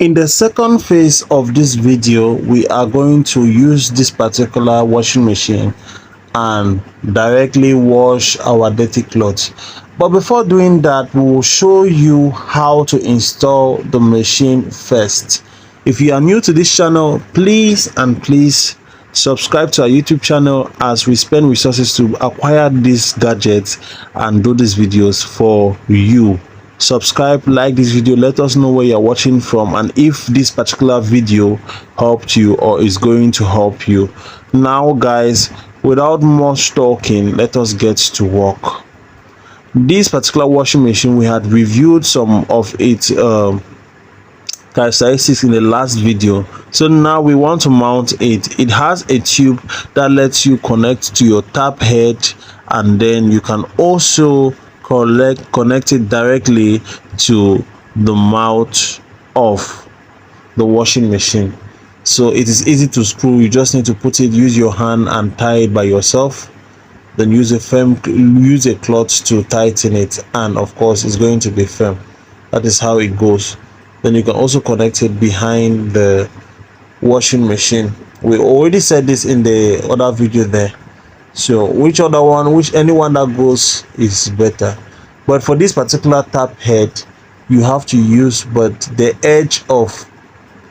In the second phase of this video, we are going to use this particular washing machine and directly wash our dirty clothes. But before doing that, we will show you how to install the machine first. If you are new to this channel, please subscribe to our YouTube channel, as we spend resources to acquire these gadgets and do these videos for you. Subscribe, like this video, let us know where you're watching from and if this particular video helped you or is going to help you. Now guys, without much talking, let us get to work. This particular washing machine, we had reviewed some of its characteristics in the last video, so now we want to mount it. It has a tube that lets you connect to your tap head, and then you can also connect it directly to the mouth of the washing machine. So it is easy to screw. You just need to use your hand and tie it by yourself, then use a cloth to tighten it, and of course it's going to be firm. That is how it goes. Then you can also connect it behind the washing machine. We already said this in the other video there, so anyone that goes is better. But for this particular tap head, you have to use the edge of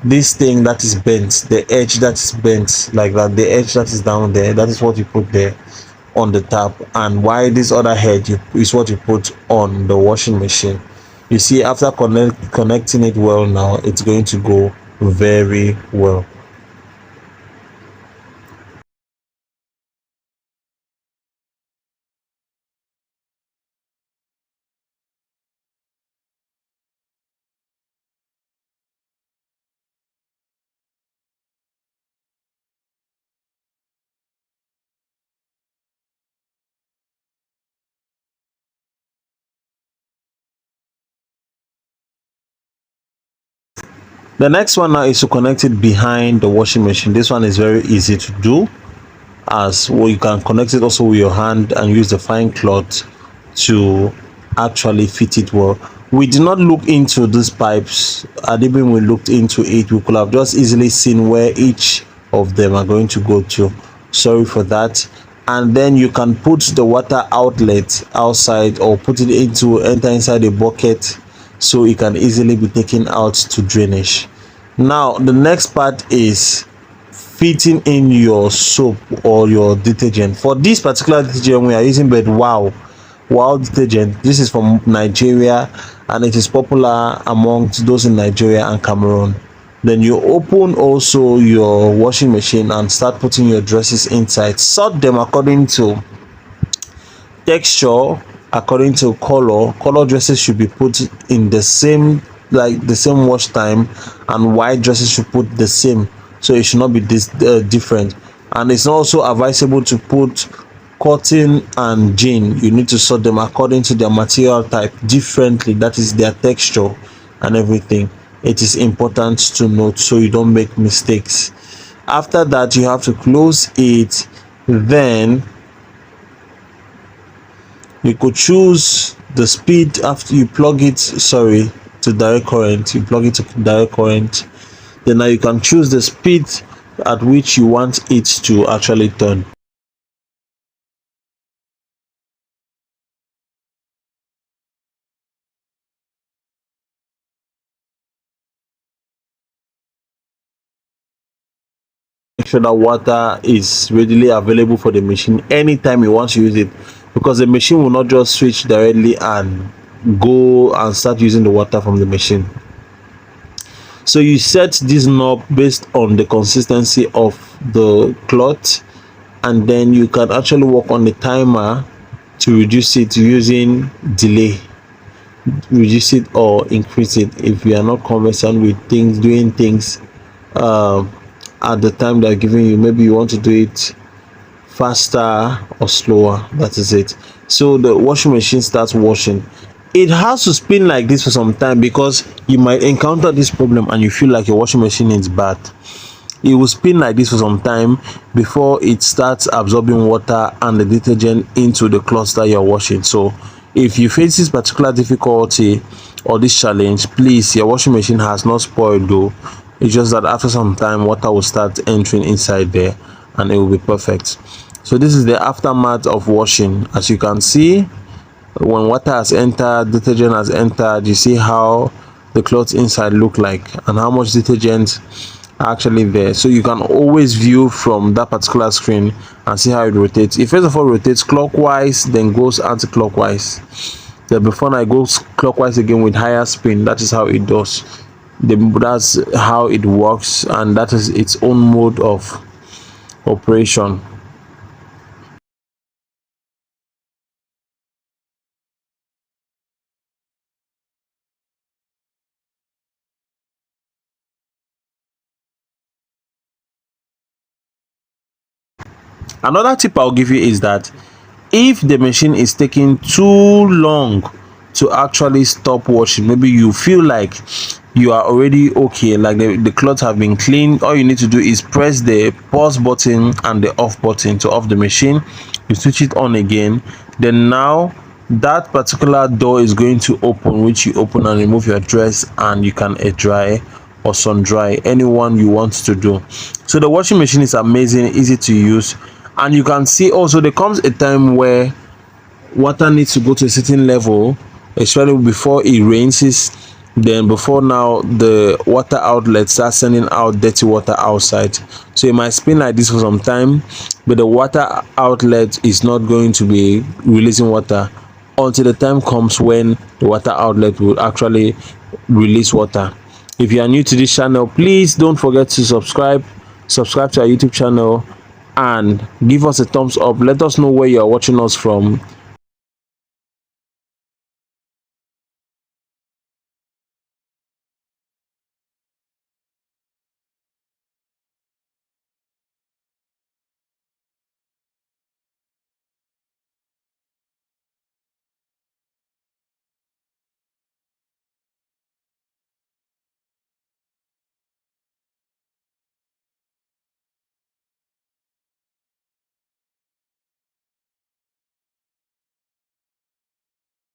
this thing that is bent, the edge that is bent like that, the edge that is down there, that is what you put there on the tap, and why this other head is what you put on the washing machine. You see, after connecting it well, now it's going to go very well. The next one now is to connect it behind the washing machine. This one is very easy to do, as well. You can connect it also with your hand and use the fine cloth to actually fit it well. We did not look into these pipes. When we looked into it, we could have just easily seen where each of them are going to go to. Sorry for that. And then you can put the water outlet outside, or enter inside a bucket, so it can easily be taken out to drainage. Now the next part is fitting in your soap or your detergent. For this particular detergent, we are using Wow detergent. This is from Nigeria, and it is popular amongst those in Nigeria and Cameroon. Then you open also your washing machine and start putting your dresses inside. Sort them according to texture, according to color. Dresses should be put in the same wash time, and white dresses should put the same, so it should not be different. And it's also advisable to put cotton and jean. You need to sort them according to their material type differently, that is their texture and everything. It is important to note so you don't make mistakes. After that, you have to close it. Then you could choose the speed after you plug it to direct current. You plug it to direct current, then now you can choose the speed at which you want it to actually turn. Make sure that water is readily available for the machine anytime you want to use it, because the machine will not just switch directly and go and start using the water from the machine. So you set this knob based on the consistency of the cloth, and then you can actually work on the timer to reduce it using delay, reduce it or increase it if you are not conversant with doing things at the time they're giving you. Maybe you want to do it faster or slower. That is it. So the washing machine starts washing. It has to spin like this for some time, because you might encounter this problem and you feel like your washing machine is bad. It will spin like this for some time before it starts absorbing water and the detergent into the cloths that you're washing. So if you face this particular difficulty, or this challenge, please, your washing machine has not spoiled though. It's just that after some time water will start entering inside there and it will be perfect. So this is the aftermath of washing. As you can see, when water has entered, detergent has entered, you see how the clothes inside look like and how much detergent are actually there. So you can always view from that particular screen and see how it rotates. It first of all rotates clockwise, then goes anti-clockwise. Then before I go clockwise again with higher spin. That is how it does. That's how it works, and that is its own mode of operation. Another tip I'll give you is that if the machine is taking too long to actually stop washing, maybe you feel like you are already okay, like the clothes have been cleaned, all you need to do is press the pause button and the off button to off the machine. You switch it on again, then now that particular door is going to open, which you open and remove your dress, and you can air dry or sun dry anyone you want to do. So the washing machine is amazing, easy to use. And you can see also there comes a time where water needs to go to a certain level, especially before it rains. Then before now the water outlet starts sending out dirty water outside. So it might spin like this for some time, but the water outlet is not going to be releasing water until the time comes when the water outlet will actually release water. If you are new to this channel, please don't forget to subscribe to our YouTube channel and give us a thumbs up. Let us know where you are watching us from.